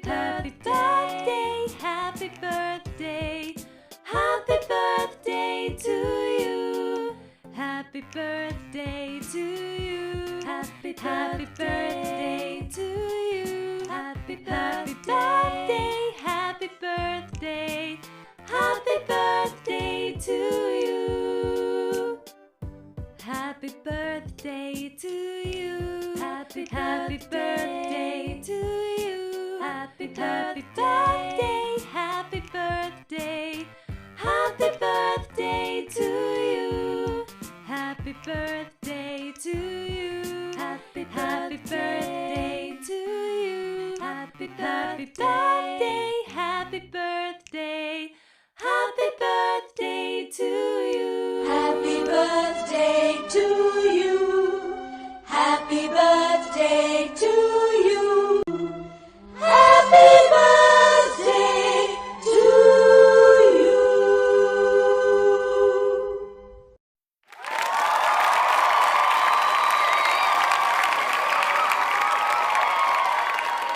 happy birthday, happy birthday, happy birthday to you. Happy birthday to you. Happy birthday to you. Happy birthday, happy birthday, happy birthday to you. Happy birthday to you. Happy birthday to you. Happy birthday, happy birthday, happy birthday to you. Happy birthday to you. Happy birthday to you. Happy birthday, happy birthday, happy birthday to you. Happy birthday to you. Happy birthday to